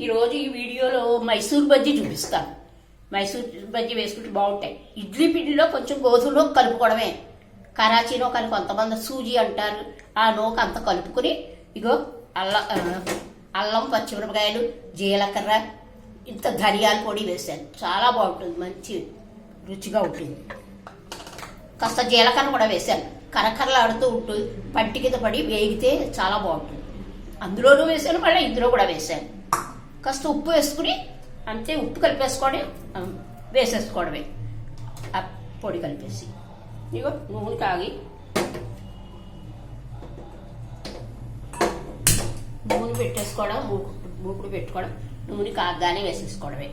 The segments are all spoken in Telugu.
ఈరోజు ఈ వీడియోలో మైసూర్ బజ్జీ చూపిస్తాను. మైసూర్ బజ్జీ వేసుకుంటే బాగుంటాయి. ఇడ్లీ పిండిలో కొంచెం గోధుమలో కలుపుకోవడమే. కరాచీ నూక అని కొంతమంది సూజీ అంటారు. ఆ నూక అంత కలుపుకుని ఇగో అల్లం పచ్చిమిరపకాయలు జీలకర్ర ఇంత ధనియాల పొడి వేసాను. చాలా బాగుంటుంది, మంచి రుచిగా ఉంటుంది. కాస్త జీలకర్ర కూడా వేసాను. కరకరలాడుతూ ఉంటుంది, పంటి కింద పడి వేగితే చాలా బాగుంటుంది. అందులోనూ వేసాను, మళ్ళీ ఇందులో కూడా వేసాను. కాస్త ఉప్పు వేసుకుని అంతే, ఉప్పు కలిపేసుకోవడం వేసేసుకోవడమే. ఆ పొడి కలిపేసి ఇగో నూనె కాగి నూనె పెట్టేసుకోవడం, మూకుడు పెట్టుకోవడం, నూనె కాగానే వేసేసుకోవడమే.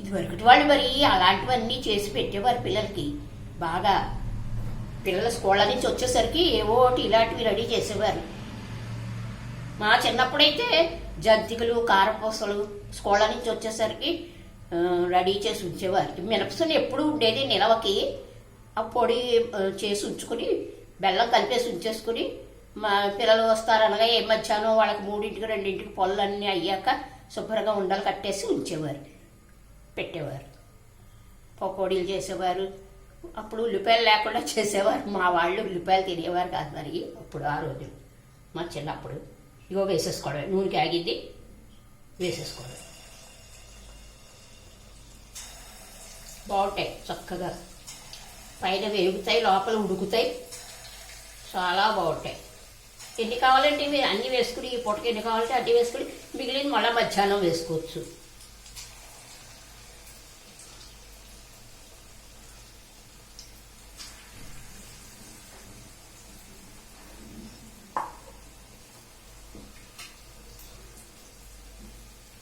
ఇది వరకటి వాళ్ళు మరి అలాంటివన్నీ చేసి పెట్టేవారు పిల్లలకి. బాగా పిల్లల స్కూళ్ళ నుంచి వచ్చేసరికి ఏవో ఒకటి ఇలాంటివి రెడీ చేసేవారు. మా చిన్నప్పుడైతే జంతికలు కారపూసలు స్కూళ్ళ నుంచి వచ్చేసరికి రెడీ చేసి ఉంచేవారు. మినపసులు ఎప్పుడు ఉండేది నిలవకి. ఆ పొడి చేసి ఉంచుకుని బెల్లం కలిపేసి ఉంచేసుకుని మా పిల్లలు వస్తారనగా ఏ మధ్యాహ్నం వాళ్ళకి 3ంటికి 2ంటికి పొల్లు అన్నీ అయ్యాక శుభ్రంగా ఉండలు కట్టేసి ఉంచేవారు, పెట్టేవారు. పకోడీలు చేసేవారు. అప్పుడు ఉల్లిపాయలు లేకుండా చేసేవారు. మా వాళ్ళు ఉల్లిపాయలు తినేవారు కాదు మరి అప్పుడు, ఆ రోజు మా చిన్నప్పుడు. ఇగో వేసేసుకోవడమే, నూనెకి ఆగింది వేసేసుకోవడం. బాగుంటాయి, చక్కగా పైన వేగుతాయి, లోపల ఉడుకుతాయి, చాలా బాగుంటాయి. ఎన్ని కావాలంటే ఇవి అన్నీ వేసుకుని, ఈ పూటకి ఎన్ని కావాలంటే అన్నీ వేసుకుని మిగిలిన మళ్ళీ మధ్యాహ్నం వేసుకోవచ్చు.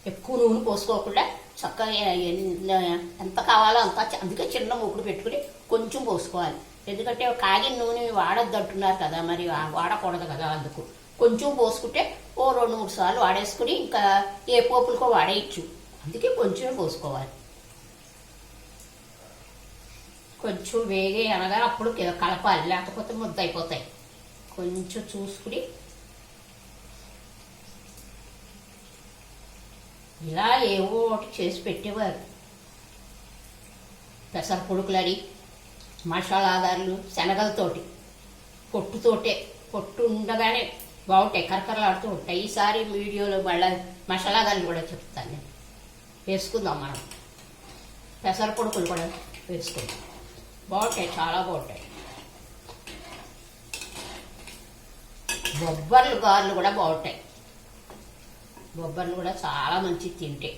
ఎక్కువ నూనె పోసుకోకుండా చక్కగా ఎంత కావాలో అంత, అందుకే చిన్న మూకుడు పెట్టుకుని కొంచెం పోసుకోవాలి. ఎందుకంటే కాగిన నూనె వాడద్దు అంటున్నారు కదా, మరి వాడకూడదు కదా. అందుకు కొంచెం పోసుకుంటే ఓ 2-3 సార్లు వాడేసుకుని ఇంకా ఏ పోపులకో వాడేయచ్చు. అందుకే కొంచెం పోసుకోవాలి. కొంచెం వేగే అనగా అప్పుడు కలపాలి, లేకపోతే ముద్ద అయిపోతాయి. కొంచెం చూసుకుని ఇలా ఏవో ఒకటి చేసి పెట్టేవారు. పెసర పొడుకులని, మసాలాదారులు శనగలతోటి, పొట్టు ఉండగానే బాగుంటాయి, కరకరలాడుతూ ఉంటాయి. ఈసారి వీడియోలో మళ్ళీ మసాలాదారులు కూడా చెప్తాను నేను. వేసుకుందాం మనం. పెసర పొడుకులు కూడా వేసుకుందాం, బాగుంటాయి, చాలా బాగుంటాయి. బొబ్బర్లు గారెలు కూడా బాగుంటాయి. బొబ్బర్లు కూడా చాలా మంచిది తింటే.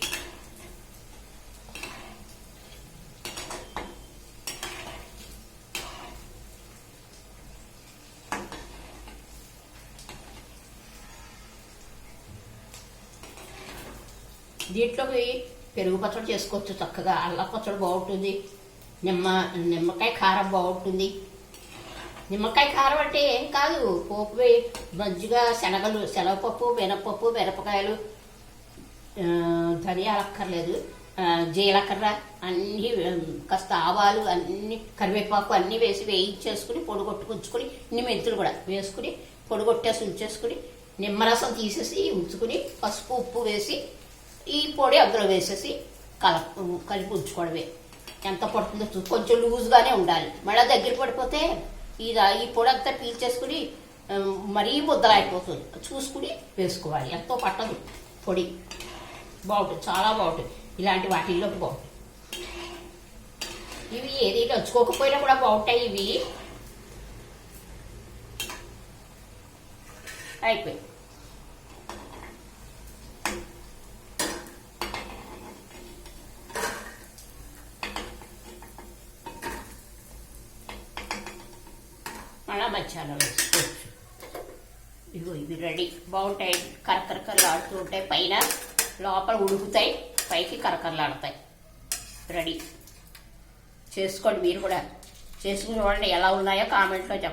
దీంట్లోకి పెరుగు పచ్చడి చేసుకోవచ్చు చక్కగా. అల్లం పచ్చడి బాగుంటుంది. నిమ్మకాయ కారం బాగుంటుంది. నిమ్మకాయ కారం అంటే ఏం కాదు, పోపు మంచిగా శనగపప్పు, మినపప్పు, మిరపకాయలు, ధనియాలు అక్కర్లేదు, జీలకర్ర అన్నీ, కాస్త ఆవాలు అన్నీ, కరివేపాకు అన్నీ వేసి వేయించేసుకుని పొడిగొట్టుకుంచుకొని, ఇన్ని మెంతులు కూడా వేసుకుని పొడిగొట్టేసి ఉంచేసుకుని నిమ్మరసం తీసేసి ఉంచుకుని పసుపు ఉప్పు వేసి ఈ పొడి అందులో వేసేసి కలిపి ఉంచుకోవడమే. ఎంత పడుతుందో కొంచెం లూజ్గానే ఉండాలి, మళ్ళీ దగ్గర పడిపోతే ఈ పొడి అంతా పీల్చేసుకుని మరీ ముద్దలాడిపోతుంది. చూసుకుని వేసుకోవాలి, ఎంతో పట్టదు పొడి. బాగుంటుంది, చాలా బాగుంటుంది. ఇలాంటి వాటిల్లోకి బాగుంటుంది. ఇవి ఏది నంచుకోకపోయినా కూడా బాగుంటాయి. ఇవి అయిపోయి మళ్ళా మధ్యాహ్నం వేసుకోవచ్చు. ఇగో ఇవి రెడీ, బాగుంటాయి. కరకరకరలాడుతూ ఉంటాయి, పైన లోపల ఉడుకుతాయి, పైకి కరకరలాడతాయి. రెడీ చేసుకోండి. మీరు కూడా చేసుకుని చూడండి ఎలా ఉన్నాయో కామెంట్లో చెప్పండి.